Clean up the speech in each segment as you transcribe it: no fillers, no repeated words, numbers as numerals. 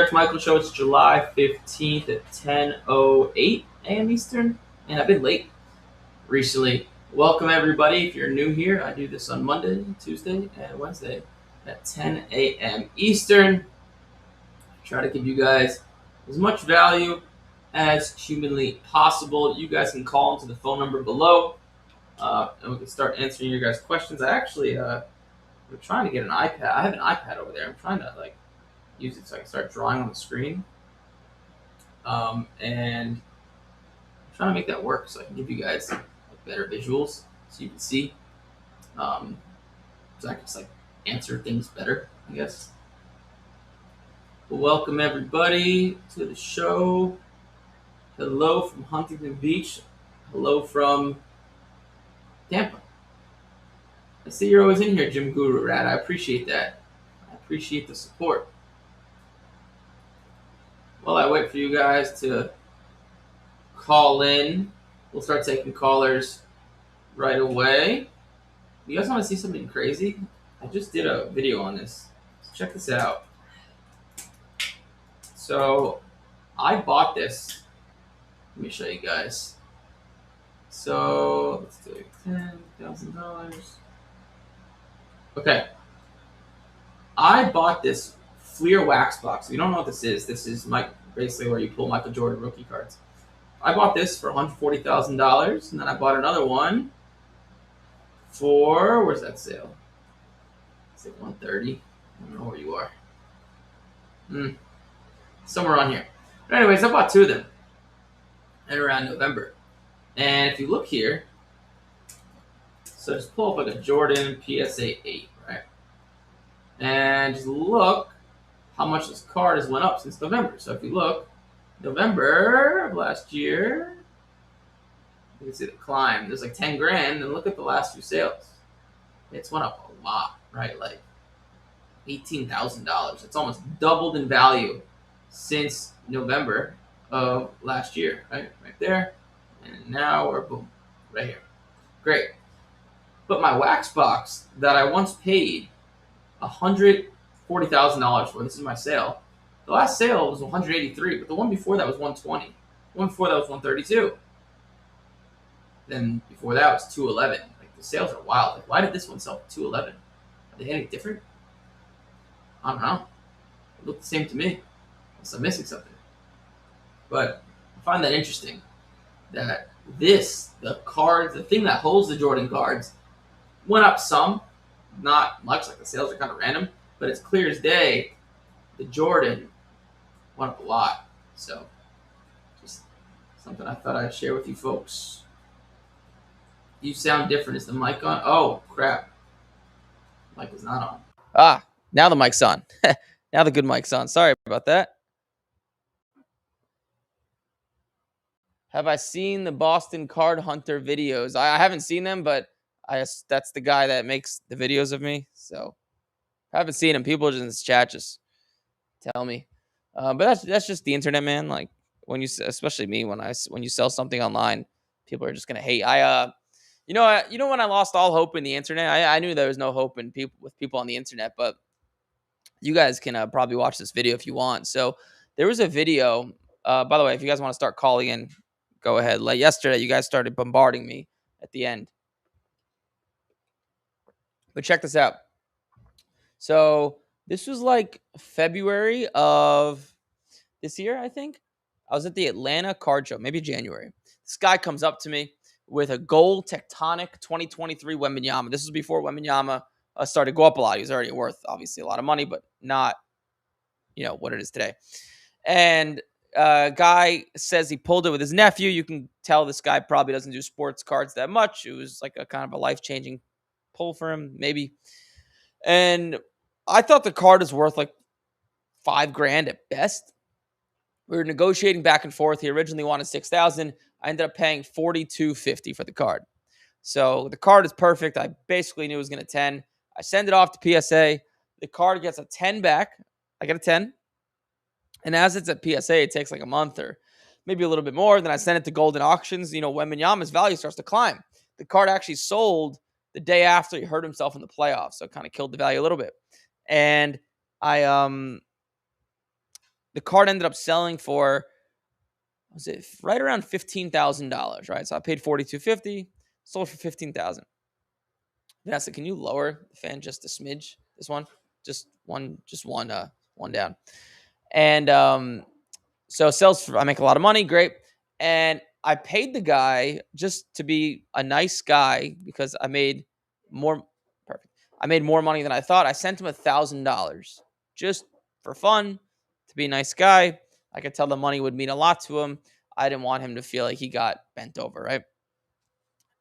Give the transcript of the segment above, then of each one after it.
Eric Michael Show. It's July 15th at 10:08 a.m. Eastern, and I've been late recently. Welcome, everybody. If you're new here, I do this on Monday, Tuesday, and Wednesday at 10 a.m. Eastern. Try to give you guys as much value as humanly possible. You guys can call into the phone number below, and we can start answering your guys' questions. We're trying to get an iPad. I have an iPad over there. I'm trying to use it so I can start drawing on the screen. And I'm trying to make that work so I can give you guys better visuals so you can see. So I can just answer things better, I guess. Well, welcome everybody to the show. Hello from Huntington Beach. Hello from Tampa. I see you're always in here, Jim Guru Rat. I appreciate that. I appreciate the support. While I wait for you guys to call in, we'll start taking callers right away. You guys want to see something crazy? I just did a video on this. So check this out. So I bought this. Let me show you guys. So let's do $10,000. Okay. I bought this Fleer wax box. If you don't know what this is basically where you pull Michael Jordan rookie cards. I bought this for $140,000, and then I bought another one for, where's that sale? Is it 130? I don't know where you are. Somewhere on here. But anyways, I bought two of them at around November. And if you look here, so just pull up like a Jordan PSA 8, right? And just look how much this card has went up since November. So if you look, November of last year, you can see the climb. There's like 10 grand, and look at the last few sales. It's went up a lot, right? Like $18,000. It's almost doubled in value since November of last year, right there. And now we're boom, right here. Great. But my wax box that I once paid $140,000 for, this is my sale. The last sale was $183, but the one before that was $120. The one before that was $132. Then before that was $211. Like, the sales are wild. Like, why did this one sell for $211? Are they any different? I don't know. It looked the same to me. Unless I'm missing something. But I find that interesting that the thing that holds the Jordan cards went up some, not much, like the sales are kind of random, but it's clear as day the Jordan went up a lot. So just something I thought I'd share with you folks. You sound different. Is the mic on? Oh, crap. Mic is not on. Now the mic's on. Now the good mic's on. Sorry about that. Have I seen the Boston Card Hunter videos? I haven't seen them, but that's the guy that makes the videos of me. So I haven't seen him. People just in this chat just tell me. But that's just the internet, man. Like when you, especially me, when you sell something online, people are just gonna hate. When I lost all hope in the internet, I knew there was no hope in people on the internet. But you guys can probably watch this video if you want. So there was a video. By the way, if you guys want to start calling in, go ahead. Like yesterday, you guys started bombarding me at the end. But check this out. So this was like February of this year, I think. I was at the Atlanta Card Show, maybe January. This guy comes up to me with a gold Tectonic 2023 Wembanyama. This was before Wembanyama started to go up a lot. He was already worth, obviously, a lot of money, but not, what it is today. And guy says he pulled it with his nephew. You can tell this guy probably doesn't do sports cards that much. It was like a kind of a life-changing pull for him, maybe. And I thought the card was worth like $5,000 at best. We were negotiating back and forth. He originally wanted $6,000. I ended up paying $4,250 for the card. So the card is perfect. I basically knew it was going to 10. I send it off to PSA. The card gets a 10 back. I get a 10. And as it's at PSA, it takes like a month or maybe a little bit more. Then I send it to Golden Auctions. Wembanyama's value starts to climb. The card actually sold the day after he hurt himself in the playoffs. So it kind of killed the value a little bit. And I the card ended up selling for, was it right around $15,000, right? So I paid $4,250, sold for 15,000. Vanessa, can you lower the fan just a smidge? This one, one down. And so sales, I make a lot of money, great. And I paid the guy just to be a nice guy because I made more. Perfect. I made more money than I thought. I sent him $1,000 just for fun, to be a nice guy. I could tell the money would mean a lot to him. I didn't want him to feel like he got bent over, right?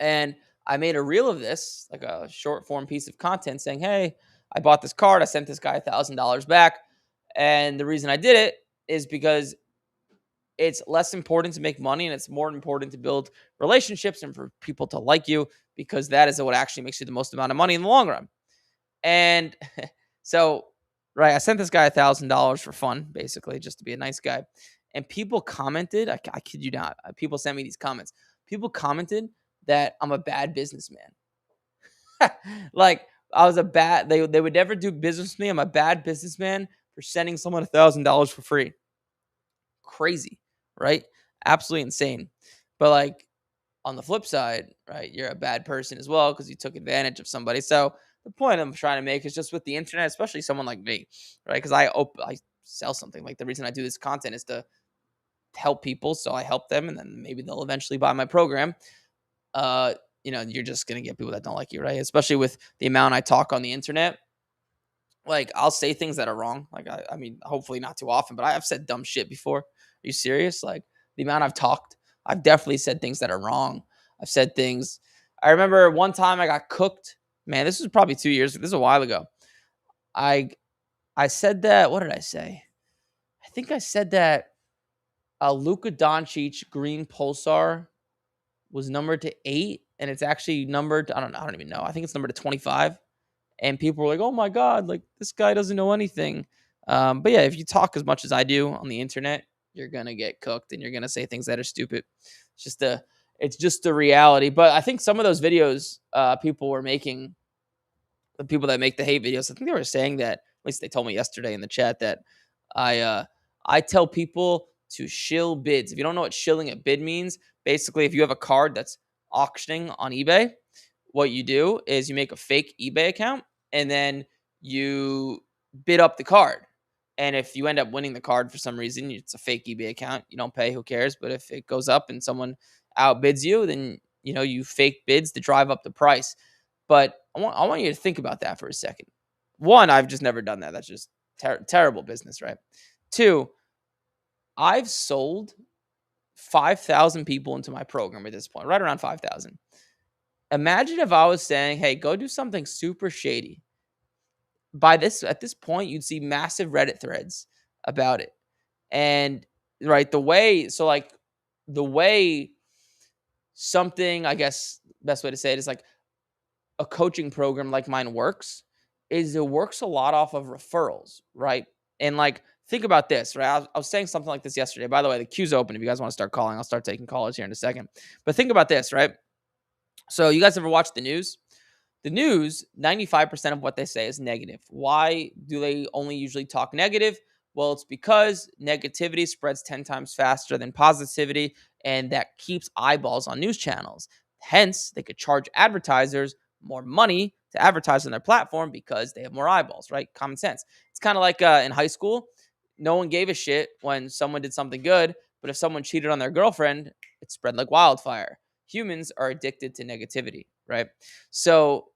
And I made a reel of this, like a short form piece of content saying, hey, I bought this card. I sent this guy $1,000 back. And the reason I did it is because it's less important to make money and it's more important to build relationships and for people to like you, because that is what actually makes you the most amount of money in the long run. And so, right, I sent this guy $1,000 for fun, basically, just to be a nice guy. And people commented, I kid you not, people sent me these comments. People commented that I'm a bad businessman. Like, I was a bad, they would never do business with me. I'm a bad businessman for sending someone $1,000 for free. Crazy, right? Absolutely insane. But like, on the flip side, right, you're a bad person as well because you took advantage of somebody. So the point I'm trying to make is just with the internet, especially someone like me, right? Because I sell something. Like, the reason I do this content is to help people, so I help them, and then maybe they'll eventually buy my program. Uh, you're just gonna get people that don't like you, right? Especially with the amount I talk on the internet. Like, I'll say things that are wrong. Like, I mean, hopefully not too often, but I have said dumb shit before. Are you serious? Like, the amount I've talked, I've definitely said things that are wrong. I've said things. I remember one time I got cooked. Man, this was probably 2 years. This is a while ago. I I said that. What did I say? I think I said that Luka Doncic green pulsar was numbered to 8, and it's actually numbered. I don't know. I don't even know. I think it's numbered to 25. And people were like, "Oh my god, like, this guy doesn't know anything." But yeah, if you talk as much as I do on the internet, you're gonna get cooked, and you're gonna say things that are stupid. It's just the reality. But I think some of those videos, people were making, the people that make the hate videos, I think they were saying that. At least they told me yesterday in the chat that I uh, I tell people to shill bids. If you don't know what shilling a bid means, basically, if you have a card that's auctioning on eBay, what you do is you make a fake eBay account and then you bid up the card. And if you end up winning the card for some reason, it's a fake eBay account. You don't pay, who cares? But if it goes up and someone outbids you, then you fake bids to drive up the price. But I want you to think about that for a second. One, I've just never done that. That's just terrible business, right? Two, I've sold 5,000 people into my program at this point, right around 5,000. Imagine if I was saying, "Hey, go do something super shady." At this point, you'd see massive Reddit threads about it. And right, the way something, I guess best way to say it is like a coaching program like mine works, is it works a lot off of referrals, right? And like, think about this, right? I was saying something like this yesterday. By the way, the queue's open. If you guys want to start calling, I'll start taking callers here in a second. But think about this, right? So, you guys ever watch the news? The news, 95% of what they say is negative. Why do they only usually talk negative? Well, it's because negativity spreads 10 times faster than positivity, and that keeps eyeballs on news channels. Hence, they could charge advertisers more money to advertise on their platform because they have more eyeballs, right? Common sense. It's kind of like in high school. No one gave a shit when someone did something good, but if someone cheated on their girlfriend, it spread like wildfire. Humans are addicted to negativity, right? So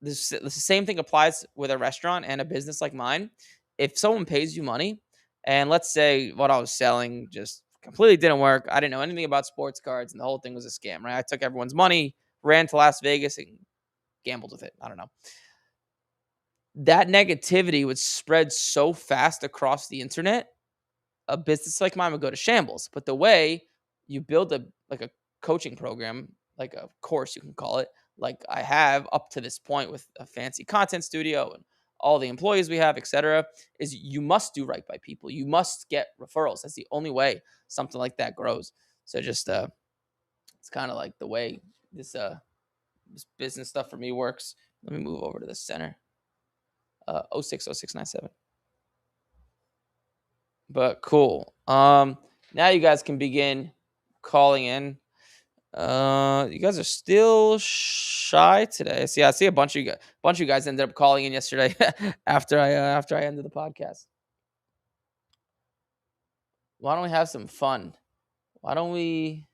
the same thing applies with a restaurant and a business like mine. If someone pays you money, and let's say what I was selling just completely didn't work, I didn't know anything about sports cards, and the whole thing was a scam, right? I took everyone's money, ran to Las Vegas, and gambled with it. I don't know. That negativity would spread so fast across the internet, a business like mine would go to shambles. But the way you build a coaching program, like a course you can call it, like I have up to this point with a fancy content studio and all the employees we have, etc., is you must do right by people. You must get referrals. That's the only way something like that grows. So just it's kind of like the way this business stuff for me works. Let me move over to the center. 060697. But cool. Now you guys can begin calling in. You guys are still shy today. See, I see a bunch of you guys ended up calling in yesterday after I ended the podcast. Why don't we have some fun? Why don't we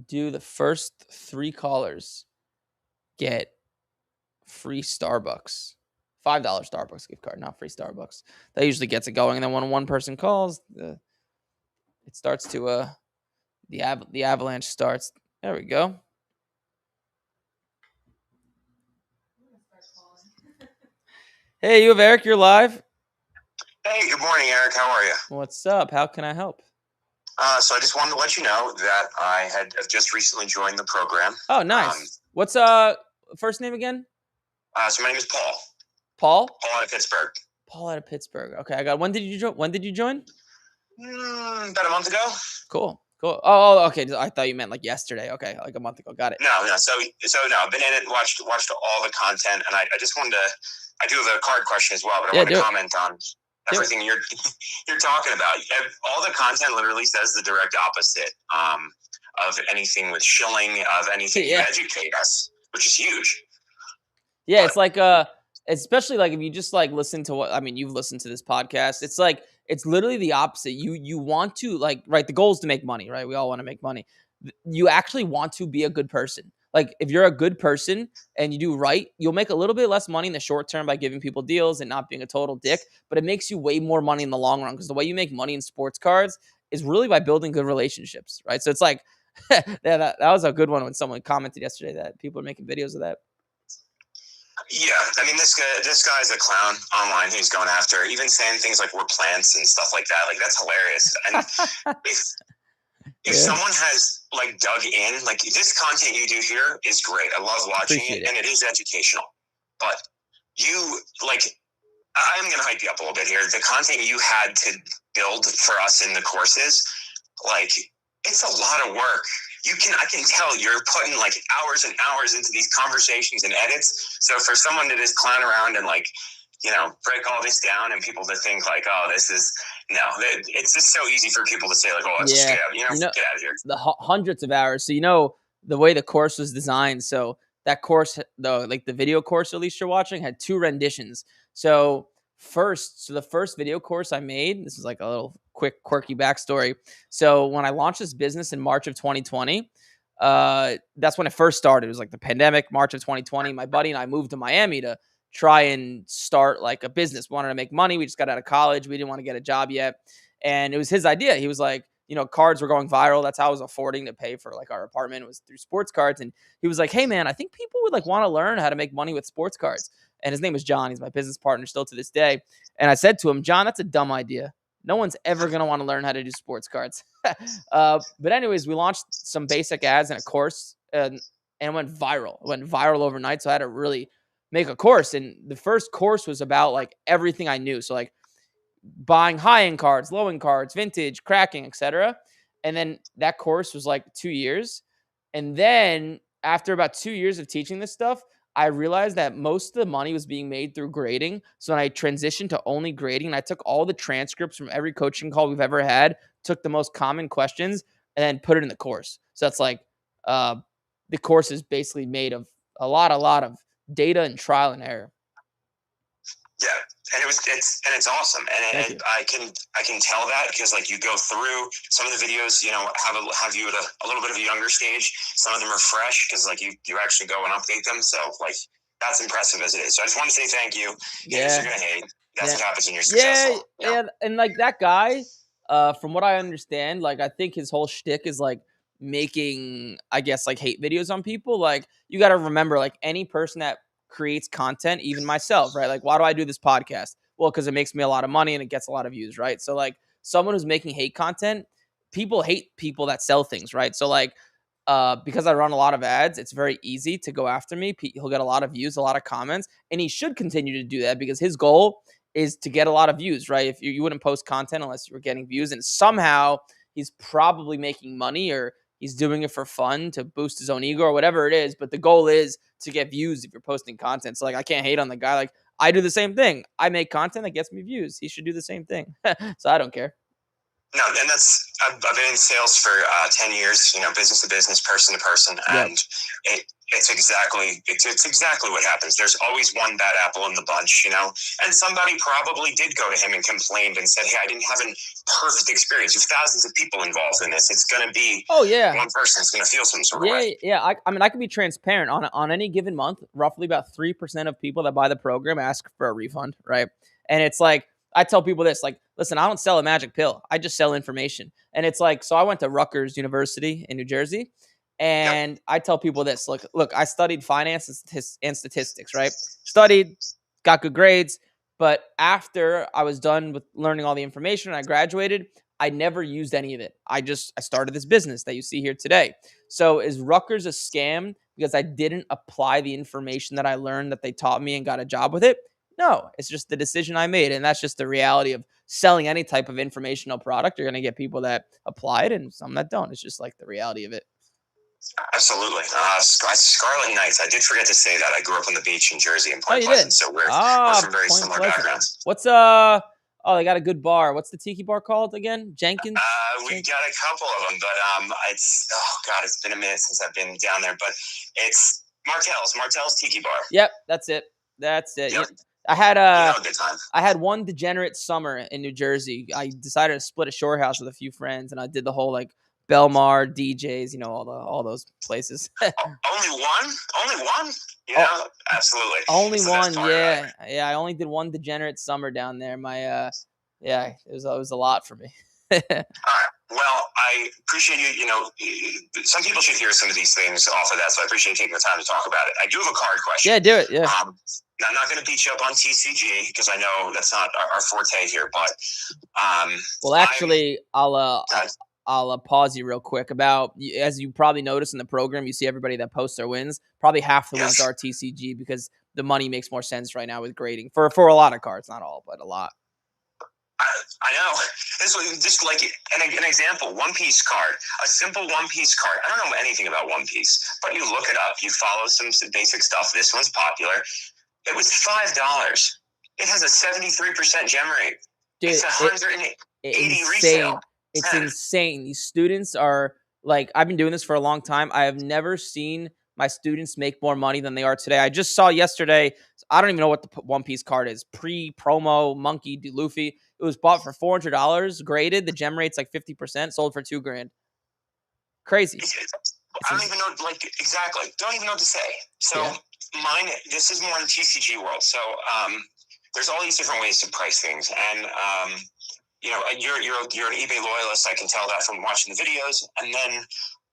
do the first 3 callers get free Starbucks? $5 Starbucks gift card, not free Starbucks. That usually gets it going. And then when one person calls, it starts to the avalanche starts. There we go. Hey, you have Eric. You're live. Hey, good morning, Eric. How are you? What's up? How can I help? So I just wanted to let you know that I have just recently joined the program. Oh, nice. What's first name again? So my name is Paul. Paul? Paul out of Pittsburgh. Paul out of Pittsburgh. Okay, I got. When did you join? About a month ago. Cool. Oh, okay. I thought you meant like yesterday. Okay, like a month ago. Got it. No. So no, I've been in it, watched all the content, and I just wanted to. I do have a card question as well, but I want to comment on everything you're talking about. All the content literally says the direct opposite of anything with shilling, of anything you educate us, which is huge. Yeah, it's like especially like if you just like listen to what, I mean, you've listened to this podcast. It's like it's literally the opposite. You want to like, right, the goal is to make money, right? We all want to make money. You actually want to be a good person. Like if you're a good person and you do right, you'll make a little bit less money in the short term by giving people deals and not being a total dick, but it makes you way more money in the long run, because the way you make money in sports cards is really by building good relationships, right? So it's like that was a good one when someone commented yesterday that people are making videos of that. Yeah, I mean, this guy's a clown online who's going after, even saying things like we're plants and stuff like that. Like, that's hilarious. And if someone has like dug in, like this content you do here is great. I love watching it, and it is educational. But you, like, I'm going to hype you up a little bit here. The content you had to build for us in the courses, like, it's a lot of work. I can tell you're putting like hours and hours into these conversations and edits. So for someone to just clown around and like, break all this down and people to think like, oh, this is, no, it's just so easy for people to say like, oh, let's just get out, get out of here. The hundreds of hours. So, the way the course was designed. So that course, the video course at least you're watching, had 2 renditions. So the first video course I made, this is like a little quick quirky backstory. So when I launched this business in March of 2020, that's when it first started. It was like the pandemic, March of 2020. My buddy and I moved to Miami to try and start like a business. We wanted to make money. We just got out of college. We didn't want to get a job yet. And it was his idea. He was like, cards were going viral. That's how I was affording to pay for like our apartment. It was through sports cards. And he was like, hey man, I think people would like want to learn how to make money with sports cards. And his name was John. He's my business partner still to this day. And I said to him, John, that's a dumb idea. No one's ever going to want to learn how to do sports cards. But anyways, we launched some basic ads and a course and it went viral. It went viral overnight. So I had to really make a course. And the first course was about like everything I knew. So like buying high-end cards, low-end cards, vintage, cracking, etc. And then that course was like 2 years. And then after about 2 years of teaching this stuff, I realized that most of the money was being made through grading. So when I transitioned to only grading, I took all the transcripts from every coaching call we've ever had, took the most common questions, and then put it in the course. So that's like the course is basically made of a lot of data and trial and error. Yeah, and it's awesome, and I can tell that because like you go through some of the videos, have you at a little bit of a younger stage. Some of them are fresh because like you actually go and update them. So like that's impressive as it is. So I just want to say thank you. Haters are gonna hate. That's what happens when you're successful. Yeah, and like that guy, from what I understand, like I think his whole shtick is like making, I guess, like hate videos on people. Like you got to remember, like any person that creates content, even myself, right? Like, why do I do this podcast? Well, because it makes me a lot of money and it gets a lot of views, right? So like someone who's making hate content, people hate people that sell things, right? So like because I run a lot of ads, it's very easy to go after me. He'll get a lot of views, a lot of comments, and he should continue to do that because his goal is to get a lot of views, right? If you wouldn't post content unless you were getting views, and somehow he's probably making money or he's doing it for fun to boost his own ego or whatever it is. But the goal is to get views if you're posting content. So like I can't hate on the guy. Like I do the same thing. I make content that gets me views. He should do the same thing. So I don't care. No, and I've been in sales for 10 years, business to business, person to person. Yep. And it's exactly what happens. There's always one bad apple in the bunch, and somebody probably did go to him and complained and said, hey, I didn't have a perfect experience. There's thousands of people involved in this. It's going to be, one person's going to feel some sort of way. Yeah. I mean, I can be transparent on any given month. Roughly about 3% of people that buy the program ask for a refund, right? And it's like, I tell people this, like, listen, I don't sell a magic pill. I just sell information. And it's like, so I went to Rutgers University in New Jersey, and I tell people this, look, I studied finance and statistics, right? Studied, got good grades. But after I was done with learning all the information and I graduated, I never used any of it. I started this business that you see here today. So is Rutgers a scam because I didn't apply the information that I learned that they taught me and got a job with it? No, it's just the decision I made. And that's just the reality of selling any type of informational product. You're going to get people that apply it and some that don't. It's just like the reality of it. Absolutely. Scarlet Knights. I did forget to say that. I grew up on the beach in Jersey and Point Pleasant, so we're from very similar backgrounds. What's they got a good bar. What's the tiki bar called again? Jenkins? We got a couple of them, but it's been a minute since I've been down there, but it's Martell's Tiki Bar. Yep, that's it. Yep. I had one degenerate summer in New Jersey. I decided to split a shore house with a few friends, and I did the whole like Belmar, DJs, all those places. Only one? Absolutely. Only one, yeah. I only did one degenerate summer down there. It was a lot for me. All right. Well, I appreciate you. Some people should hear some of these things off of that, so I appreciate you taking the time to talk about it. I do have a card question. Yeah, do it. Yeah. I'm not going to beat you up on TCG because I know that's not our forte here, but well, actually, I'll pause you real quick. As you probably noticed in the program, you see everybody that posts their wins. Probably half the wins are TCG because the money makes more sense right now with grading for a lot of cards, not all, but a lot. I know. This is just like an example. One Piece card, a simple One Piece card. I don't know anything about One Piece, but you look it up. You follow some basic stuff. This one's popular. It was $5. It has a 73% gem rate. Dude, it's 180 resale. It's insane. These students are like, I've been doing this for a long time. I have never seen my students make more money than they are today. I just saw yesterday, I don't even know what the One Piece card is. Pre-promo Monkey D. Luffy. It was bought for $400, graded. The gem rate's like 50%, sold for $2,000. Crazy. I don't even know, exactly. Don't even know what to say. So mine, this is more in the TCG world. So there's all these different ways to price things. And, you're an eBay loyalist. I can tell that from watching the videos. And then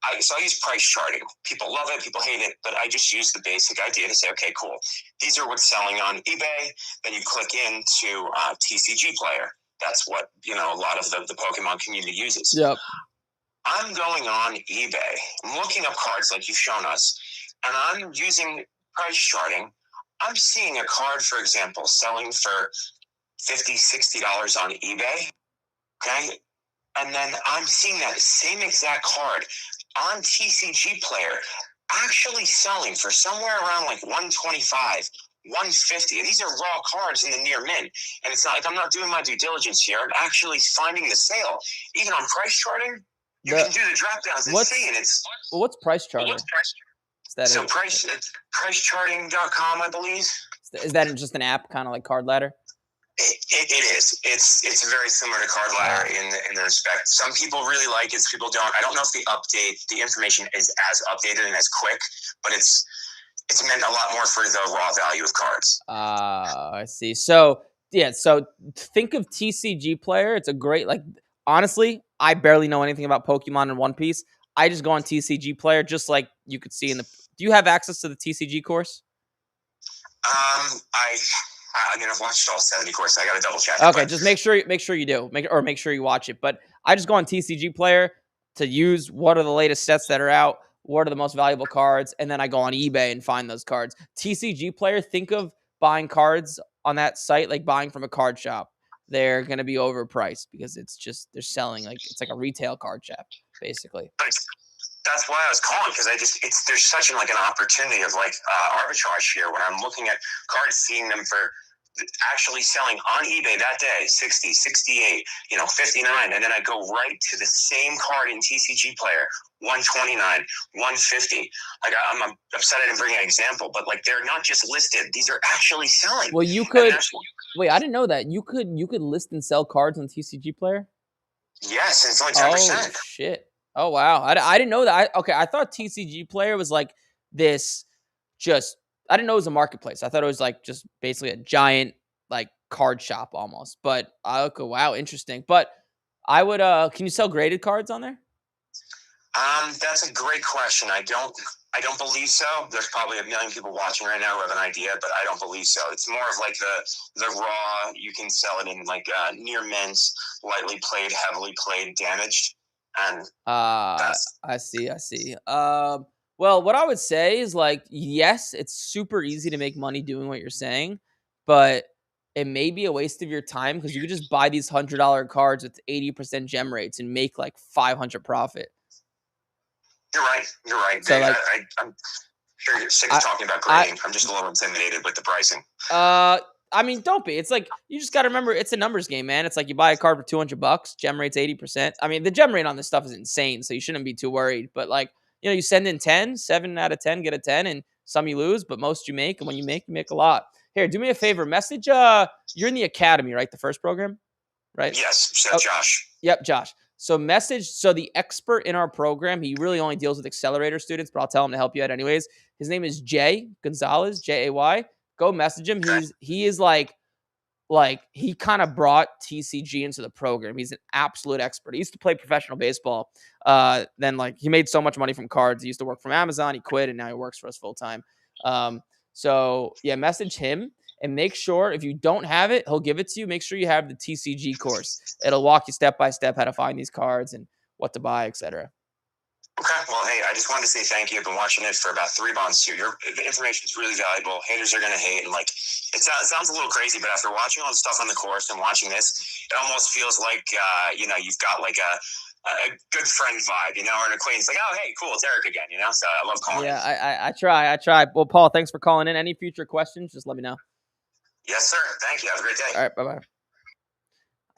I use price charting. People love it. People hate it. But I just use the basic idea to say, okay, cool. These are what's selling on eBay. Then you click into TCG Player. That's what, a lot of the Pokemon community uses. Yep. I'm going on eBay. I'm looking up cards like you've shown us. And I'm using price charting. I'm seeing a card, for example, selling for $50, $60 on eBay. Okay. And then I'm seeing that same exact card on TCG Player actually selling for somewhere around like $125, $150. These are raw cards in the near mint. And it's not like I'm not doing my due diligence here. I'm actually finding the sale. Even on price charting, you can do the drop downs and see. And what's price charting? Pricecharting.com, I believe. Is that just an app, kind of like Card Ladder? It is. It's very similar to Card Ladder in the respect. Some people really like it. Some people don't. I don't know if the information is as updated and as quick, but it's meant a lot more for the raw value of cards. I see. So think of TCG Player. It's a great, honestly, I barely know anything about Pokemon and One Piece. I just go on TCG Player, just like you could see do you have access to the TCG course? I've watched all 70 courses. I got to double check. Okay, just make sure you do. Make sure you watch it. But I just go on TCG Player to use what are the latest sets that are out, what are the most valuable cards, and then I go on eBay and find those cards. TCG Player, think of buying cards on that site like buying from a card shop. They're going to be overpriced because they're selling it's like a retail card shop, basically. That's why I was calling, because there's such an opportunity of arbitrage here when I'm looking at cards, seeing them for actually selling on eBay that day, 60, 68, 59. And then I go right to the same card in TCG Player, 129, 150. Like, I'm upset I didn't bring an example, but like, they're not just listed. These are actually selling. Well, you could wait. I didn't know that you could list and sell cards on TCG Player. Yes, and it's only 10%. Oh shit! Oh wow! I didn't know that. I thought TCG Player was like this. Just I didn't know it was a marketplace. I thought it was like just basically a giant like card shop almost. But okay, wow, interesting. But I would. Can you sell graded cards on there? That's a great question. I don't believe so. There's probably a million people watching right now who have an idea, but I don't believe so. It's more of like the raw. You can sell it in like near mints, lightly played, heavily played, damaged, and that's. I see. Well, what I would say is like, yes, it's super easy to make money doing what you're saying, but it may be a waste of your time because you could just buy these $100 cards with 80% gem rates and make like 500 profit. You're right. You're right. So like, I'm sure you're sick of talking about grading. I'm just a little intimidated with the pricing. I mean, don't be. It's like you just got to remember it's a numbers game, man. It's like you buy a card for $200, gem rate's 80%. I mean, the gem rate on this stuff is insane, so you shouldn't be too worried. But like, you send in 10, 7 out of 10 get a 10, and some you lose, but most you make. And when you make a lot. Here, do me a favor. Message. You're in the academy, right? The first program, right? Yes. So Josh. Yep, Josh. So message. So the expert in our program, he really only deals with accelerator students, but I'll tell him to help you out anyways. His name is Jay Gonzalez, Jay. Go message him. He is like he kind of brought TCG into the program. He's an absolute expert. He used to play professional baseball. Then like he made so much money from cards. He used to work from Amazon. He quit and now he works for us full time. So yeah, message him and make sure if you don't have it, he'll give it to you. Make sure you have the TCG course. It'll walk you step by step how to find these cards and what to buy, etc. Okay. Well, hey, I just wanted to say thank you. I've been watching it for about 3 months too. The information is really valuable. Haters are going to hate. And like, it sounds a little crazy, but after watching all the stuff on the course and watching this, it almost feels like, you've got like a good friend vibe, or an acquaintance. Like, oh, hey, cool. It's Eric again, So I love calling. Yeah, I try. Well, Paul, thanks for calling in. Any future questions, just let me know. Yes, sir. Thank you. Have a great day. All right. Bye-bye.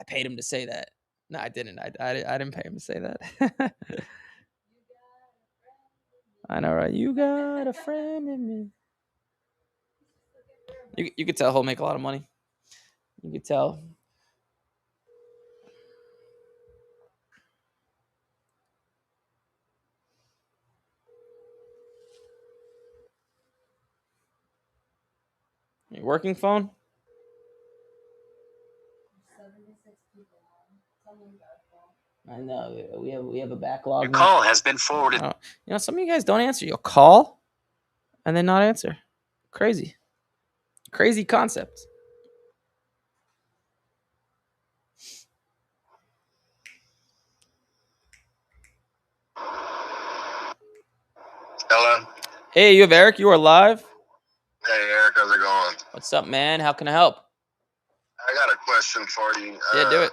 I paid him to say that. No, I didn't. I didn't pay him to say that. I know, right? You got a friend in me. You could tell he'll make a lot of money. You could tell. Your working phone? I know. We have a backlog. Your call has been forwarded. Some of you guys don't answer. You'll call and then not answer. Crazy concept. Hello. Hey, you have Eric. You are live. Hey, Eric. How's it going? What's up, man? How can I help? I got a question for you. Yeah, do it.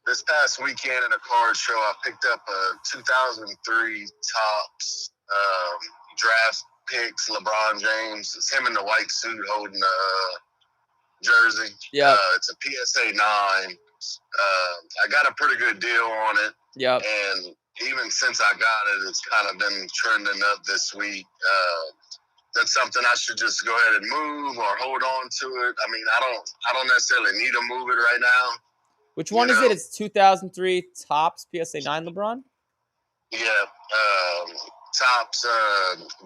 This past weekend at a card show, I picked up a 2003 Topps draft picks, LeBron James. It's him in the white suit holding the jersey. Yeah. It's a PSA 9. I got a pretty good deal on it. Yep. And even since I got it, it's kind of been trending up this week. That's something I should just go ahead and move or hold on to it. I mean, I don't necessarily need to move it right now. Which one is it? It's 2003 Topps PSA 9 LeBron? Yeah, Topps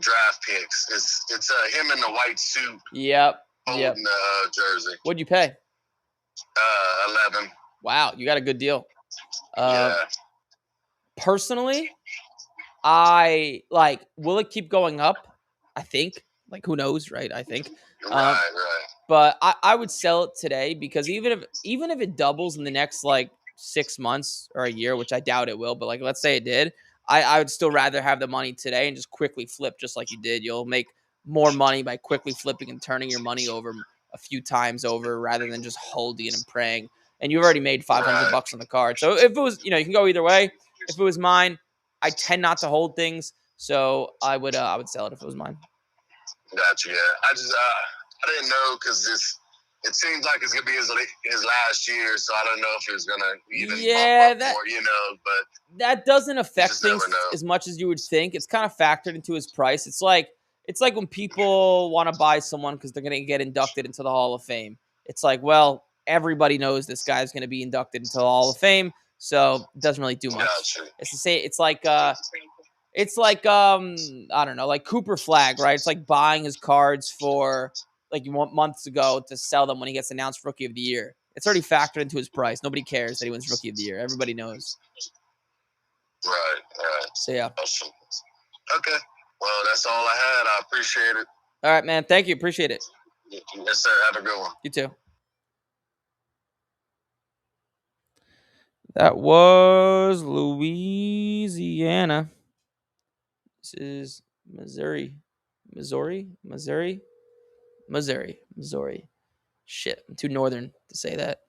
draft picks. It's him in the white suit. Yep. Holding the jersey. What'd you pay? 11. Wow, you got a good deal. Yeah. Personally, I will it keep going up? I think. Like, who knows, right? I think. Right. But I would sell it today because even if it doubles in the next 6 months or a year, which I doubt it will, but let's say it did, I would still rather have the money today and just quickly flip just like you did. You'll make more money by quickly flipping and turning your money over a few times over rather than just holding it and praying. And you've already made $500 on the card. So if it was, you can go either way. If it was mine, I tend not to hold things, so I would sell it if it was mine. Gotcha. Yeah, I didn't know because It seems like it's gonna be his last year, so I don't know if it's gonna even bump up more, but that doesn't affect things as much as you would think. It's kind of factored into his price. It's like when people want to buy someone because they're gonna get inducted into the Hall of Fame. It's like, well, everybody knows this guy's gonna be inducted into the Hall of Fame, so it doesn't really do much. Gotcha. It's to say it's like I don't know, like Cooper Flag, right? It's like buying his cards for like months ago to sell them when he gets announced Rookie of the Year. It's already factored into his price. Nobody cares that he wins Rookie of the Year. Everybody knows. Right. So yeah. Awesome. Okay. Well, that's all I had. I appreciate it. All right, man. Thank you. Appreciate it. Yes, sir. Have a good one. You too. That was Louisiana. This is Missouri. Shit, I'm too northern to say that.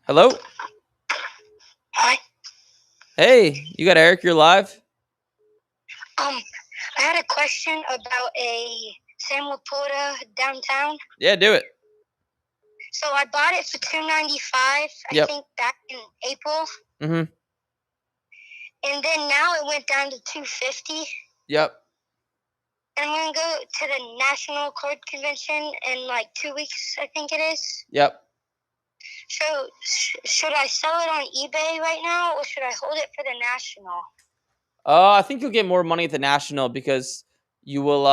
Hello? Hi. Hey, you got Eric? You're live? I had a question about a San Laporta downtown. Yeah, do it. So I bought it for $295, I think back in April. Mm-hmm. And then now it went down to $250. Yep. And I'm going to go to the National Card Convention in like 2 weeks, I think it is. Yep. So should I sell it on eBay right now, or should I hold it for the National? I think you'll get more money at the National because you will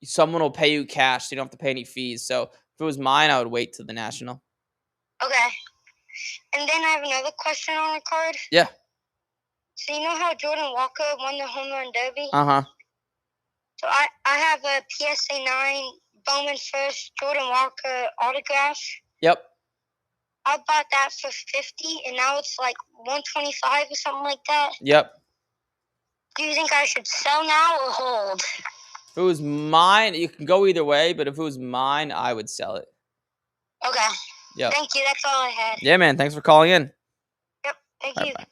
someone will pay you cash, so you don't have to pay any fees. So if it was mine, I would wait till the National. Okay. And then I have another question on the card. Yeah. So you know how Jordan Walker won the Home Run Derby? Uh-huh. So I have a PSA 9 Bowman First Jordan Walker autograph. Yep. I bought that for $50, and now it's like $125 or something like that. Yep. Do you think I should sell now or hold? If it was mine, you can go either way, but if it was mine, I would sell it. Okay. Yep. Thank you. That's all I had. Yeah, man. Thanks for calling in. Yep. Thank you. Bye.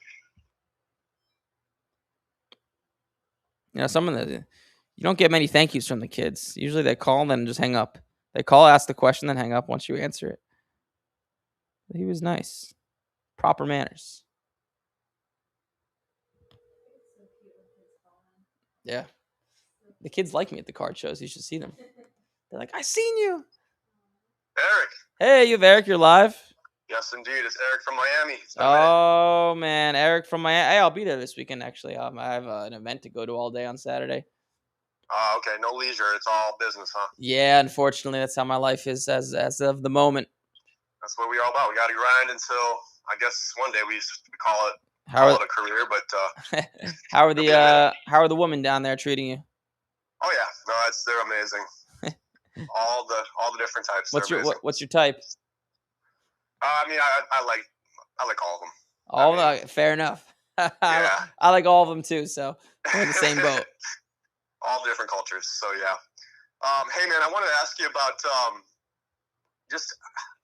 You know, some of the you don't get many thank yous from the kids. Usually they call and then just hang up. They call, ask the question, then hang up once you answer it. He was nice. Proper manners. Yeah. The kids like me at the card shows. You should see them. They're like, I seen you. Eric. Hey, you have Eric. You're live. Yes, indeed. It's Eric from Miami. Oh, man. Eric from Miami. Hey, I'll be there this weekend, actually. I have an event to go to all day on Saturday. Oh, okay. No leisure. It's all business, huh? Yeah, unfortunately, that's how my life is as of the moment. That's what we're all about. We got to grind until, I guess, one day we call it a career. But how are the women down there treating you? Oh yeah, no, they're amazing. all the different types. What's your type? I mean, I like all of them. All of them? Fair enough. Yeah. I like all of them too, so we're in the same boat. All different cultures, so yeah. Hey man, I wanted to ask you about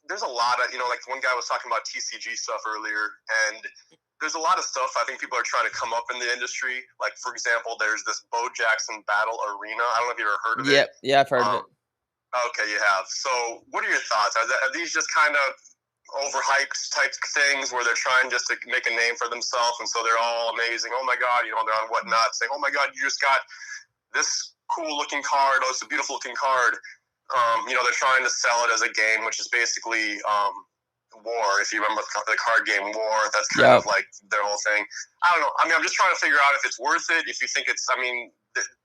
there's a lot of, like one guy was talking about TCG stuff earlier, and there's a lot of stuff I think people are trying to come up in the industry. Like, for example, there's this Bo Jackson Battle Arena. I don't know if you ever heard of it. Yeah, I've heard of it. Okay, you have. So what are your thoughts? Are these just kind of overhyped type things where they're trying just to make a name for themselves, and so they're all amazing? Oh my God, they're on Whatnot saying, oh my God, you just got this cool looking card. Oh, it's a beautiful looking card. They're trying to sell it as a game, which is basically War. If you remember the card game War, that's kind of like their whole thing. I don't know. I mean, I'm just trying to figure out if it's worth it. If you think it's,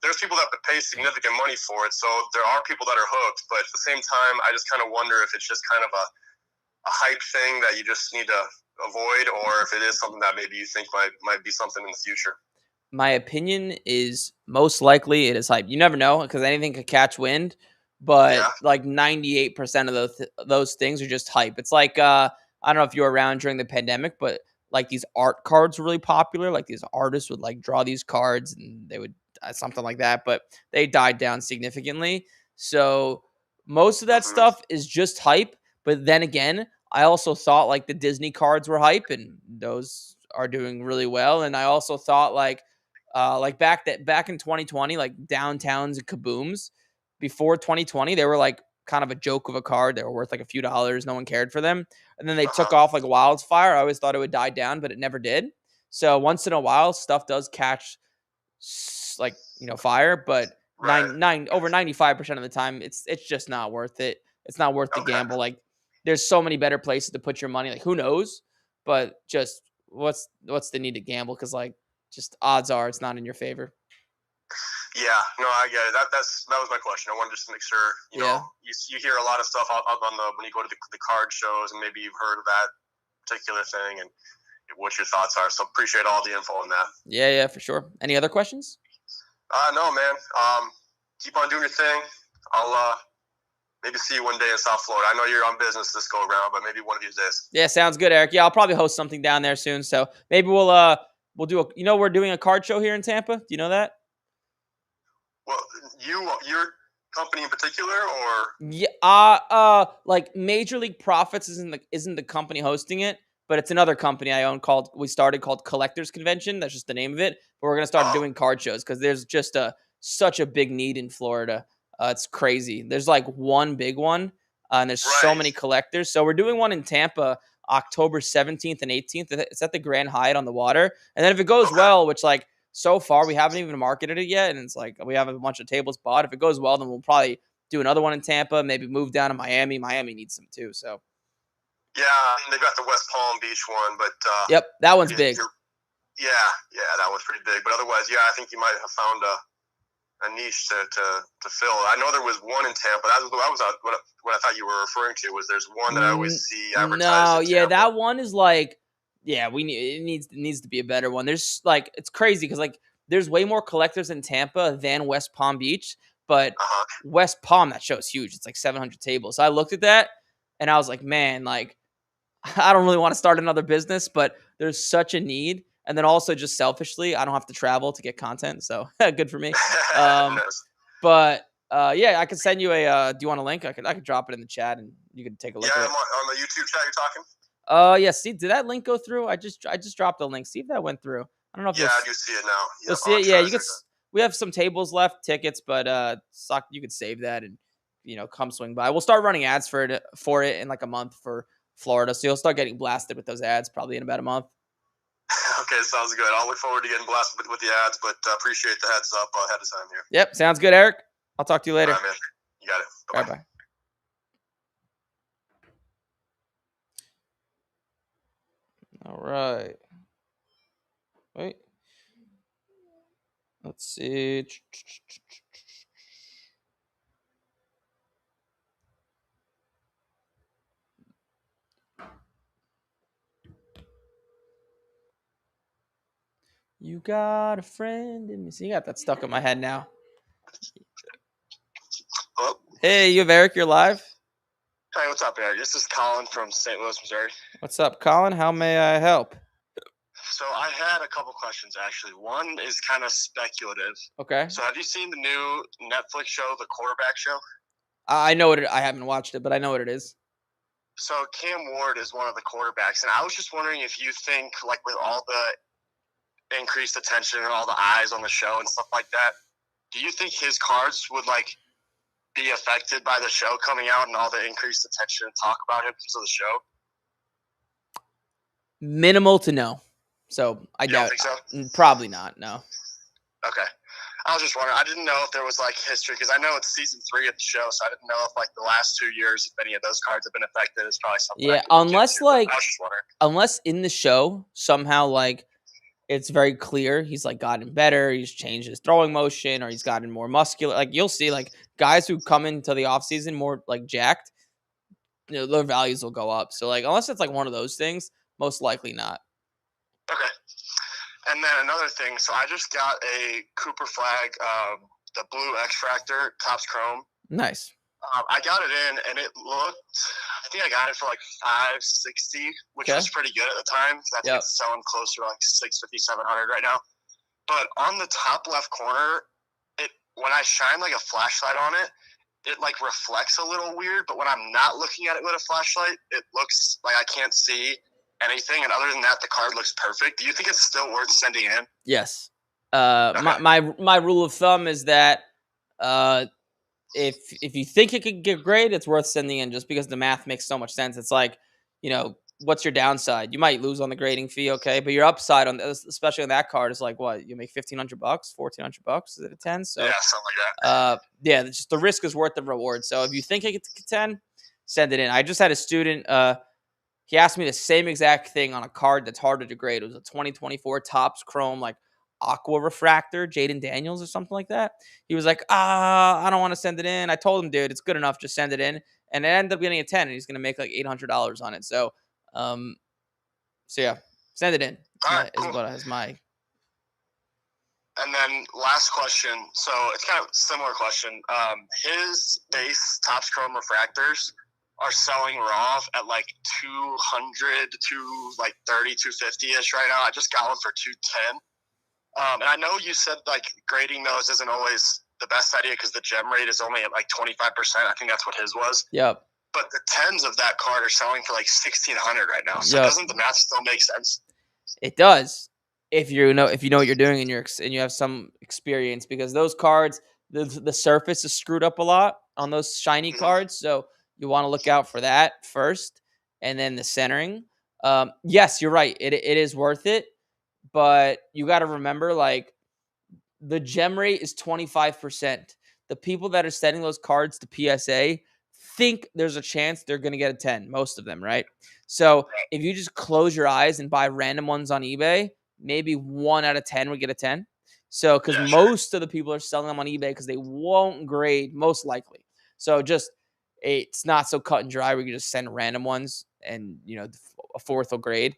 there's people that pay significant money for it, so there are people that are hooked. But at the same time, I just kind of wonder if it's just kind of a hype thing that you just need to avoid, or if it is something that maybe you think might be something in the future. My opinion is most likely it is hype. You never know because anything could catch wind. But like 98% of those things are just hype. It's like, I don't know if you were around during the pandemic, but like these art cards were really popular. Like these artists would like draw these cards and they would something like that, but they died down significantly. So most of that stuff is just hype. But then again, I also thought like the Disney cards were hype, and those are doing really well. And I also thought like back in 2020, like downtowns and kabooms before 2020, they were like kind of a joke of a card. They were worth like a few dollars. No one cared for them. And then they took off like wildfire. I always thought it would die down, but it never did. So once in a while, stuff does catch like, fire, but over 95% of the time, it's just not worth it. It's not worth the gamble. Like, there's so many better places to put your money. Like, who knows? But just what's the need to gamble? Because like, just odds are it's not in your favor. Yeah, no, I get it. That was my question. I wanted just to make sure, you know, you hear a lot of stuff out on when you go to the card shows, and maybe you've heard of that particular thing and what your thoughts are. So appreciate all the info on that. Yeah, for sure. Any other questions? No, man. Keep on doing your thing. I'll maybe see you one day in South Florida. I know you're on business this go around, but maybe one of these days. Yeah, sounds good, Eric. Yeah, I'll probably host something down there soon. So maybe we'll do we're doing a card show here in Tampa. Do you know that? Well, your company in particular, or yeah, like Major League Profits isn't the company hosting it, but it's another company I own called Collectors Convention. That's just the name of it. But we're gonna start doing card shows because there's just such a big need in Florida. It's crazy. There's like one big one, and there's so many collectors. So we're doing one in Tampa, October 17th and 18th. It's at the Grand Hyatt on the water. And then if it goes well, which like so far we haven't even marketed it yet, and it's like we have a bunch of tables bought. If it goes well, then we'll probably do another one in Tampa. Maybe move down to Miami. Miami needs some too. So yeah, they've got the West Palm Beach one, but yep, that one's big. Yeah, that one's pretty big. But otherwise, yeah, I think you might have found a niche to fill. I know there was one in Tampa. That was what I thought you were referring to. Was there's one that I always see advertised. No, in yeah, Tampa. that one is like, yeah, it needs to be a better one. There's like, it's crazy because like there's way more collectors in Tampa than West Palm Beach, but West Palm, that show is huge. It's like 700 tables. So I looked at that and I was like, man, like I don't really want to start another business, but there's such a need. And then also just selfishly, I don't have to travel to get content. So good for me. But yeah, I could send you a, do you want a link? I could drop it in the chat and you can take a look at it. Yeah, on the YouTube chat you're talking? Yeah, see, did that link go through? I just dropped a link. See if that went through. I don't know if I do see it now. You'll see it. Yeah, you could. We have some tables left, tickets, but you could save that and come swing by. We'll start running ads for it in like a month for Florida, so you'll start getting blasted with those ads probably in about a month. Okay, sounds good. I'll look forward to getting blasted with the ads, but appreciate the heads up ahead of time here. Yep, sounds good, Eric. I'll talk to you later. All right, man. You got it. Bye-bye. All right. Wait. Let's see. You got a friend in me. See, you got that stuck in my head now. Hello? Hey, you have Eric. You're live. Hey, what's up, Eric? This is Colin from St. Louis, Missouri. What's up, Colin? How may I help? So I had a couple questions, actually. One is kind of speculative. Okay. So have you seen the new Netflix show, The Quarterback Show? I know I haven't watched it, but I know what it is. So Cam Ward is one of the quarterbacks, and I was just wondering if you think, like, with all the increased attention and all the eyes on the show and stuff like that, do you think his cards would, like, be affected by the show coming out and all the increased attention and talk about him because of the show? Minimal to no. So I doubt. Don't think so? Probably not. No. Okay. I was just wondering. I didn't know if there was like history because I know it's season 3 of the show, so I didn't know if like the last 2 years, if any of those cards have been affected. It's probably something. Yeah, unless like, I was just wondering. Unless in the show somehow like it's very clear he's like gotten better, he's changed his throwing motion, or he's gotten more muscular. Like you'll see like guys who come into the offseason more like jacked, their values will go up. So like unless it's like one of those things, most likely not. Okay. And then another thing, so I just got a Cooper Flag, the blue X-Fractor, Topps Chrome. Nice. I got it in, and it looked, I think I got it for like $560, which was pretty good at the time. I think it's selling closer to like $650, $700 right now. But on the top left corner, when I shine like a flashlight on it, it like reflects a little weird, but when I'm not looking at it with a flashlight, it looks like I can't see anything. And other than that, the card looks perfect. Do you think it's still worth sending in? Yes. Okay. My rule of thumb is that if you think it could get great, it's worth sending in just because the math makes so much sense. It's like, what's your downside? You might lose on the grading fee, okay, but your upside on this, especially on that card, is like what you make $1,500, $1,400. Is it a 10? So yeah, something like that. yeah, just the risk is worth the reward. So if you think it gets a 10, send it in. I just had a student. He asked me the same exact thing on a card that's harder to grade. It was a 2024 Topps Chrome, like Aqua Refractor, Jaden Daniels or something like that. He was like, I don't want to send it in. I told him, dude, it's good enough. Just send it in. And it ended up getting a 10, and he's going to make like $800 on it. So, yeah, send it in. All right, cool. Is my. And then last question. So it's kind of a similar question. His base Topps Chrome refractors are selling raw at like 200 to like 30, 250-ish right now. I just got one for 210. And I know you said like grading those isn't always the best idea because the gem rate is only at like 25%. I think that's what his was. Yep. But the 10s of that card are selling for like 1,600 right now. So doesn't the math still make sense? It does. If you know what you're doing and you have some experience, because those cards, the surface is screwed up a lot on those shiny cards. So you want to look out for that first, and then the centering. Yes, you're right. It is worth it, but you got to remember, like, the gem rate is 25%. The people that are sending those cards to PSA think there's a chance they're going to get a 10, most of them, right? So if you just close your eyes and buy random ones on eBay, maybe 1 out of 10 would get a 10. So because most of the people are selling them on eBay because they won't grade, most likely. So just it's not so cut and dry where you just send random ones and a fourth will grade.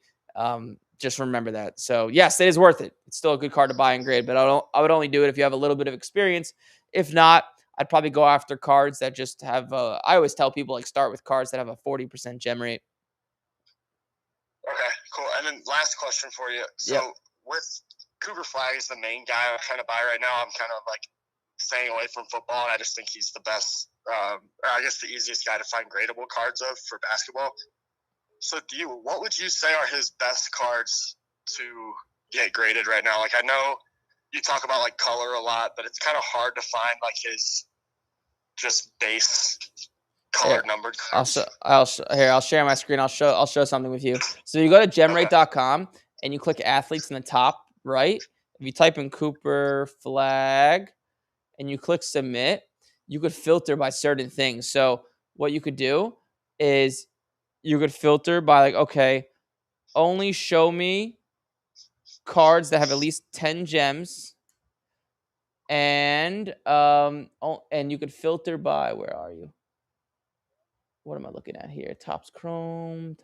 Just remember that. So yes, it is worth it. It's still a good card to buy and grade, but I would only do it if you have a little bit of experience. If not, I'd probably go after cards that just have. I always tell people, like, start with cards that have a 40% gem rate. Okay, cool. And then last question for you. So with Cooper Flag is the main guy I'm trying to buy right now. I'm kind of like staying away from football, and I just think he's the best. I guess the easiest guy to find gradable cards of for basketball. So what would you say are his best cards to get graded right now? Like, I know you talk about like color a lot, but it's kind of hard to find like his just base color numbered cards. I'll share my screen. I'll show something with you. So you go to gemrate.com and you click athletes in the top right. If you type in Cooper Flag and you click submit, you could filter by certain things. So what you could do is you could filter by like, okay, only show me cards that have at least 10 gems. And you could filter by, where are you? What am I looking at here? Topps Chrome,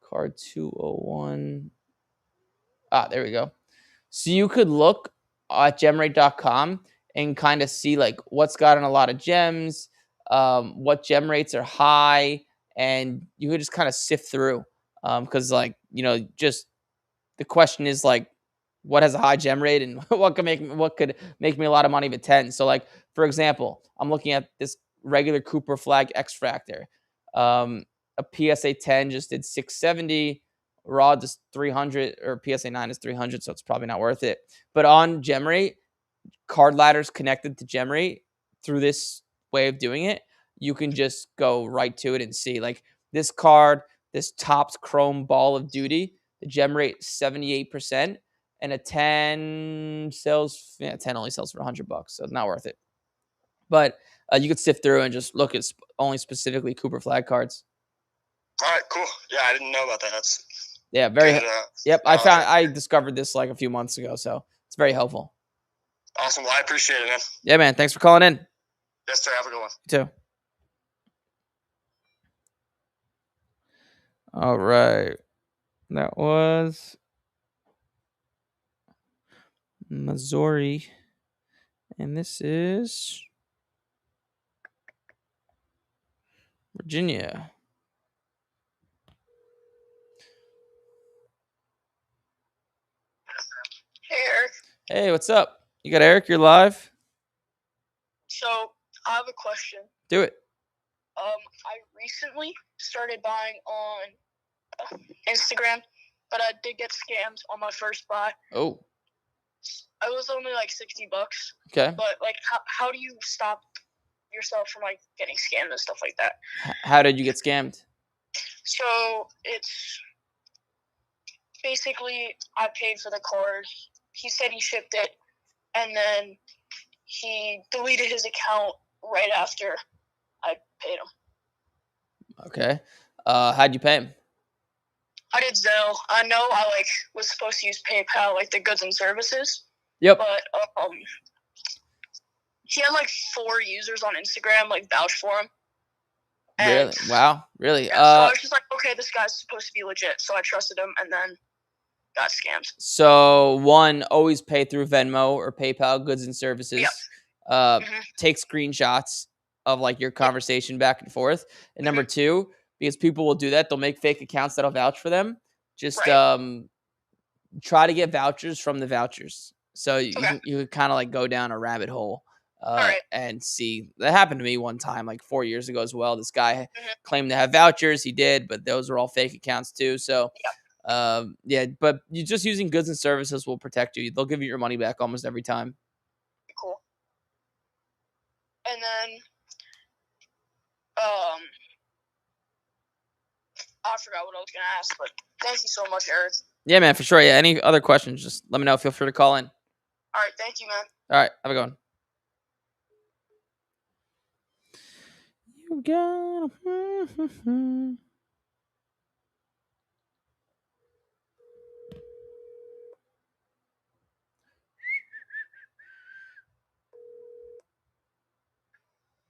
card 201. There we go. So you could look at gemrate.com and kind of see like what's gotten a lot of gems, what gem rates are high, and you could just kind of sift through. Because just the question is like, what has a high gem rate and what could make me a lot of money with 10. So like, for example, I'm looking at this regular Cooper Flag X-Fractor. A PSA 10 just did 670. Raw just 300, or PSA 9 is 300, so it's probably not worth it. But on GemRate, card ladders connected to GemRate through this way of doing it, you can just go right to it and see. Like this card, this Topps Chrome Ball of Duty, the GemRate 78%, and a 10 sells. 10 only sells for $100, so it's not worth it. But you could sift through and just look at only specifically Cooper Flag cards. All right, cool. Yeah, I didn't know about that. That's very good, yep. I discovered this like a few months ago, so it's very helpful. Awesome. Well, I appreciate it, man. Yeah, man. Thanks for calling in. Yes, sir. Have a good one. You too. All right. That was Missouri. And this is Virginia. Hey, Eric. Hey, what's up? You got Eric? You're live? So I have a question. Do it. I recently started buying on Instagram, but I did get scammed on my first buy. Oh. It was only like $60. Okay. But like, how do you stop yourself from like getting scammed and stuff like that? How did you get scammed? So it's basically I paid for the card. He said he shipped it, and then he deleted his account right after I paid him. Okay. How'd you pay him? I did Zelle. I know I was supposed to use PayPal, like the goods and services. Yep. But he had 4 users on Instagram vouch for him. And, really? Wow. Really? Yeah, so I was just like, okay, this guy's supposed to be legit. So I trusted him, and then got scammed. So one, always pay through Venmo or PayPal, goods and services. Yep. Take screenshots of your conversation back and forth. And number 2, because people will do that, they'll make fake accounts that'll vouch for them. Just try to get vouchers from the vouchers. So you kind of go down a rabbit hole and see. That happened to me one time, 4 years ago as well. This guy claimed to have vouchers. He did, but those were all fake accounts too. So but you just using goods and services will protect you. They'll give you your money back almost every time. Cool. And then I forgot what I was gonna ask, but thank you so much, Eric. Yeah, man, for sure. Yeah, any other questions, just let me know. Feel free to call in. All right, thank you, man. All right, have a good one. You got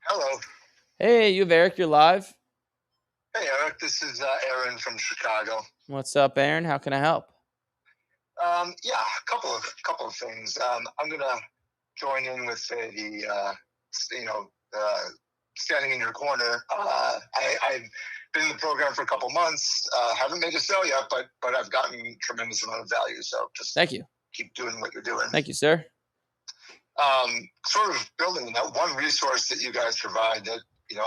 Hello. Hey, you have Eric. You're live. Hey, Eric. This is Aaron from Chicago. What's up, Aaron? How can I help? Yeah, a couple of things. I'm gonna join in with the standing in your corner. I've been in the program for a couple months. Haven't made a sale yet, but I've gotten tremendous amount of value. So just thank you. Keep doing what you're doing. Thank you, sir. Sort of building on that, one resource that you guys provide that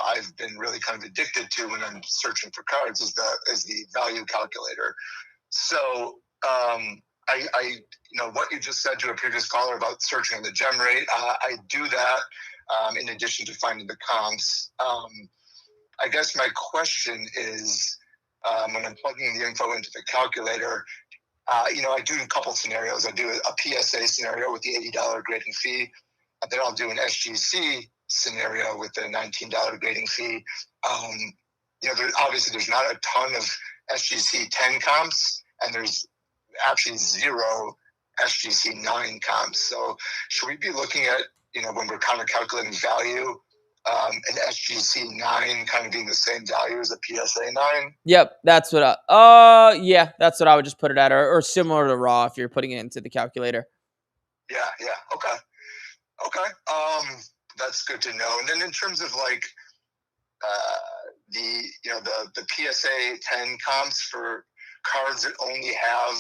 I've been really kind of addicted to when I'm searching for cards is the value calculator. So I what you just said to a previous caller about searching the gem rate, I do that in addition to finding the comps. I guess my question is, when I'm plugging the info into the calculator, I do a couple scenarios. I do a PSA scenario with the $80 grading fee, and then I'll do an SGC scenario with the $19 grading fee. Obviously there's not a ton of SGC 10 comps, and there's actually 0 SGC 9 comps. So should we be looking at, when we're kind of calculating value, an SGC 9 kind of being the same value as a PSA 9? Yep, that's what that's what I would just put it at, or similar to raw if you're putting it into the calculator. Yeah, okay. That's good to know. And then in terms of the PSA 10 comps for cards that only have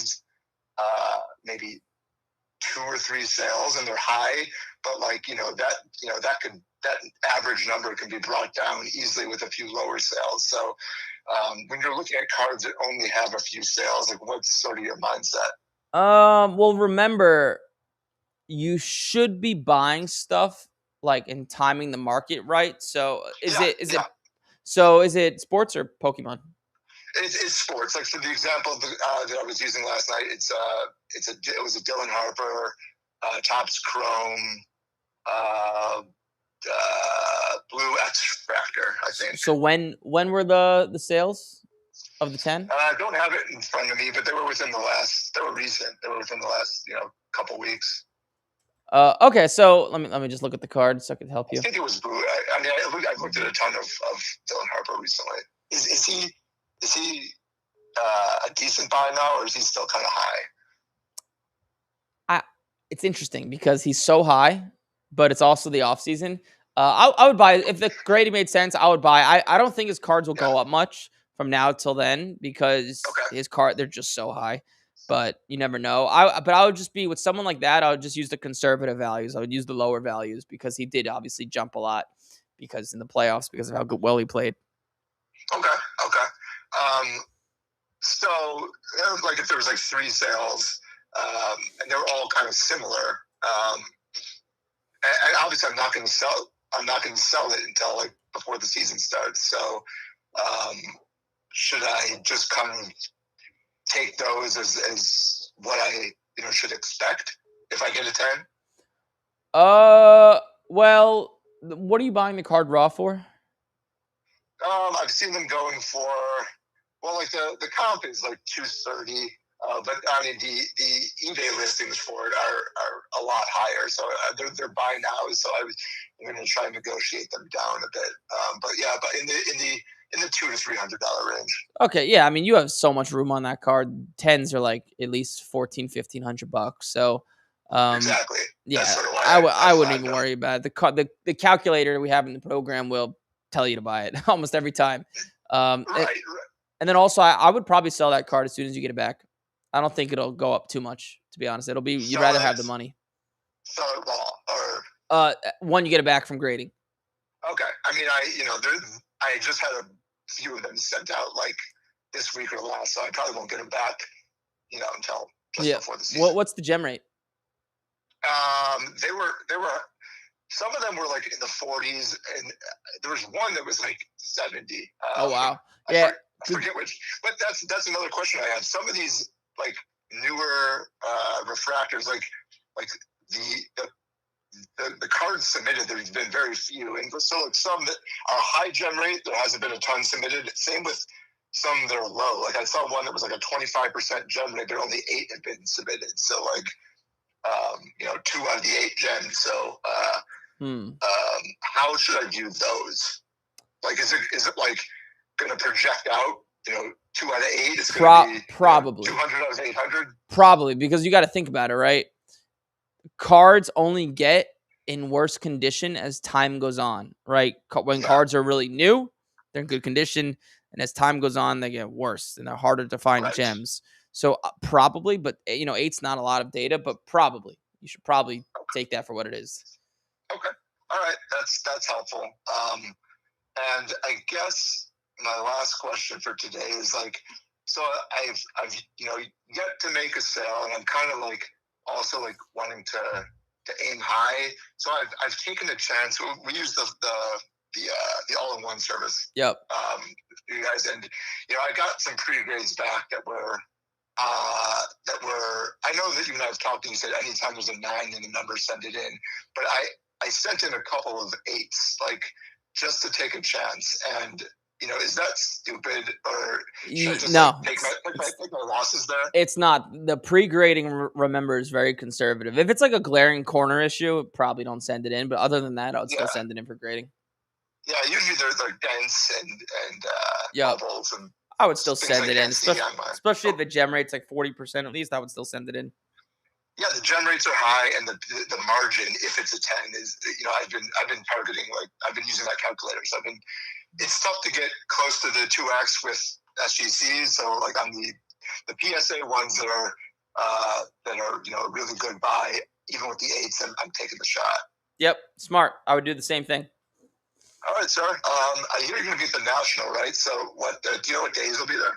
maybe 2 or 3 sales and they're high, but that average number can be brought down easily with a few lower sales. So when you're looking at cards that only have a few sales, what's sort of your mindset? Well, remember, you should be buying stuff and timing the market right. So is it sports or Pokemon? It's sports. For the example that I was using last night, it was a Dylan Harper, Topps Chrome, Blue X-Fractor, I think. So when were the sales of the 10? I don't have it in front of me, but they were recent. They were within the last couple weeks. Okay, so let me just look at the card so I can help you. I think it was Blue. I looked at a ton of Dylan Harper recently. Is he a decent buy now, or is he still kind of high? It's interesting because he's so high, but it's also the off season. I would buy if the grading made sense. I would buy. I don't think his cards will go up much from now till then because his card they're just so high. But you never know. I would just be with someone like that. I would just use the conservative values. I would use the lower values because he did obviously jump a lot. because in the playoffs because of how well he played. Okay. So, like if there was like 3 sales, and they're all kind of similar, and obviously I'm not going to sell it until like before the season starts. So, should I just kind of take those as what I should expect if I get a 10? Well, what are you buying the card raw for? I've seen them going for, well, like the comp is like 230, but I mean the eBay listings for it are a lot higher, so they're buy nows. So I'm going to try and negotiate them down a bit. But in the $200 to $300 range. Okay, yeah. I mean, you have so much room on that card. 10s are like at least $1,400-$1,500. So, exactly. Yeah, that's sort of why I wouldn't even worry about it. The calculator we have in the program will tell you to buy it almost every time. Right. And then also, I would probably sell that card as soon as you get it back. I don't think it'll go up too much, to be honest. It'll be you'd rather have the money. Sell it raw or when you get it back from grading. Okay. I mean, I just had a few of them sent out like this week or last, so I probably won't get them back, until just before the season. What's the gem rate? They were some of them were like in the 40s, and there was one that was like 70. Oh wow! I forget which, but that's another question I have. Some of these like newer refractors, like the cards submitted, there's been very few, and so like some that are high gem rate, there hasn't been a ton submitted. Same with some that are low. Like I saw one that was like a 25% gem rate, but only 8 had been submitted. So like 2 out of the 8 gems. So how should I view those? Like, is it like going to project out? 2 out of 8 is going to be probably 200 out of 800. Probably, because you got to think about it, right? Cards only get in worse condition as time goes on, right? When cards are really new, they're in good condition, and as time goes on, they get worse and they're harder to find gems. So probably, but 8's not a lot of data, but probably you should probably take that for what it is. Okay, all right, that's helpful. And I guess my last question for today is like, so I've yet to make a sale, and I'm kind of like also like wanting to aim high. So I've taken a chance. We use the all-in-one service. Yep. You guys, and I got some pre-grades back that were. I know that you and I have talked, and you said anytime there's a 9 in the number, send it in. But I sent in a couple of 8s, like just to take a chance. And is that stupid, or should I just take my losses there? It's not. The pre-grading, remember, is very conservative. If it's like a glaring corner issue, probably don't send it in. But other than that, I would still send it in for grading. Yeah, usually they're dents and bubbles and. I would still send it in, especially if the gem rate's like 40% at least. I would still send it in. Yeah, the gem rates are high, and the margin, if it's a 10, is I've been targeting, like I've been using that calculator. So it's tough to get close to the 2x with SGCs. So like on the PSA ones that are really good buy, even with the 8s, I'm taking the shot. Yep, smart. I would do the same thing. All right, sir. I hear you're going to be at the National, right? So do you know what days will be there?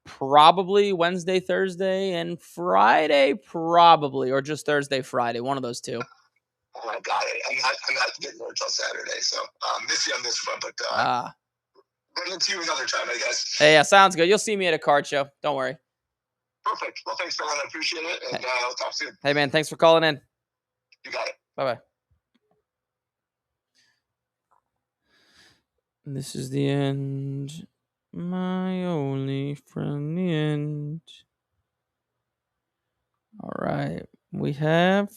Probably Wednesday, Thursday, and Friday, probably, or just Thursday, Friday, one of those 2. Oh, I got it. I'm not getting there until Saturday, so miss you on this one, but run into you another time, I guess. Hey, yeah, sounds good. You'll see me at a card show. Don't worry. Perfect. Well, thanks, man. I appreciate it, and I'll talk soon. Hey, man, thanks for calling in. You got it. Bye-bye. This is the end. My only friend, the end. All right. We have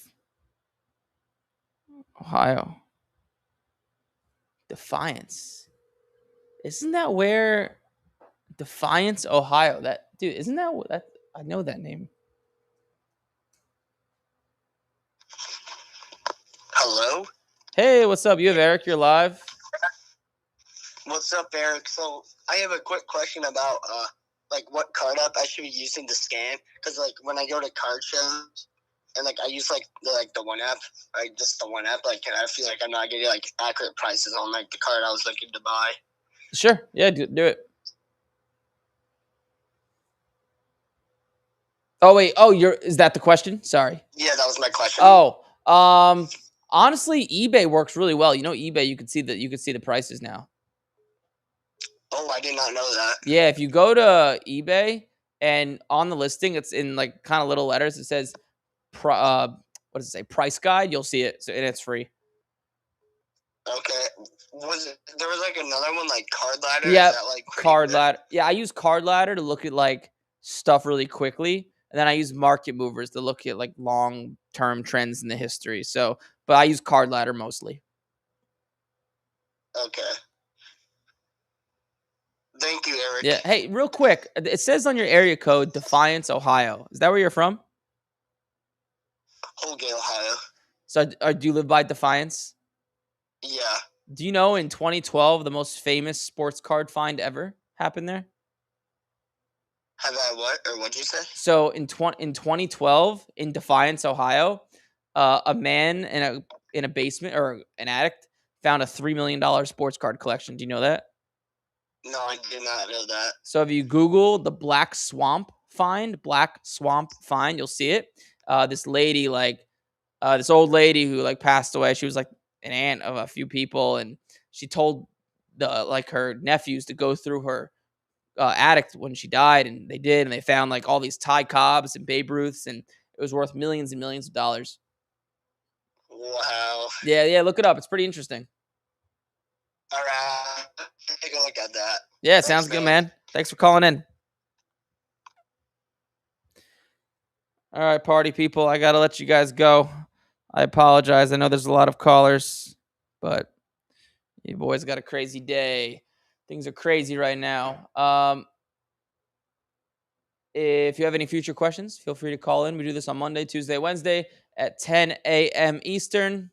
Ohio. Defiance. Isn't that where Defiance, Ohio? Isn't that I know that name. Hello? Hey, what's up? You have Eric, you're live. What's up, Eric? So I have a quick question about like what card app I should be using to scan, because like when I go to card shows, and like I use like the one app, like just the one app. Like, and I feel like I'm not getting like accurate prices on like the card I was looking to buy. Sure. Yeah, do it. Oh wait. Oh, is that the question? Sorry. Yeah, that was my question. Oh, honestly, eBay works really well. You know, eBay, you can see the prices now. Oh, I did not know that. Yeah, if you go to eBay and on the listing, it's in like kind of little letters. It says, what does it say? Price guide. You'll see it, and it's free. Okay. There was like another one like Card Ladder? Yeah, Is that, like, Card good? Ladder. Yeah, I use Card Ladder to look at like stuff really quickly, and then I use Market Movers to look at like long term trends in the history. So, but I use Card Ladder mostly. Okay. Thank you, Eric. Yeah. Hey, real quick, it says on your area code Defiance, Ohio. Is that where you're from? Holgate, Ohio. So, do you live by Defiance? Yeah. Do you know in 2012 the most famous sports card find ever happened there? Have I what? Or what'd you say? So in 2012 in Defiance, Ohio, a man in a basement or an attic found a $3 million sports card collection. Do you know that? No, I did not know that. So if you Google the Black Swamp find, you'll see it. This lady, this old lady who like passed away. She was like an aunt of a few people, and she told her nephews to go through her attic when she died, and they did, and they found like all these Ty Cobbs and Babe Ruths, and it was worth millions and millions of dollars. Wow. Yeah, look it up. It's pretty interesting. All right, take a look at that. Yeah, sounds good, man. Thanks for calling in. All right, party people, I gotta let you guys go. I apologize. I know there's a lot of callers, but you boys got a crazy day. Things are crazy right now. If you have any future questions, feel free to call in. We do this on Monday, Tuesday, Wednesday at 10 a.m. Eastern.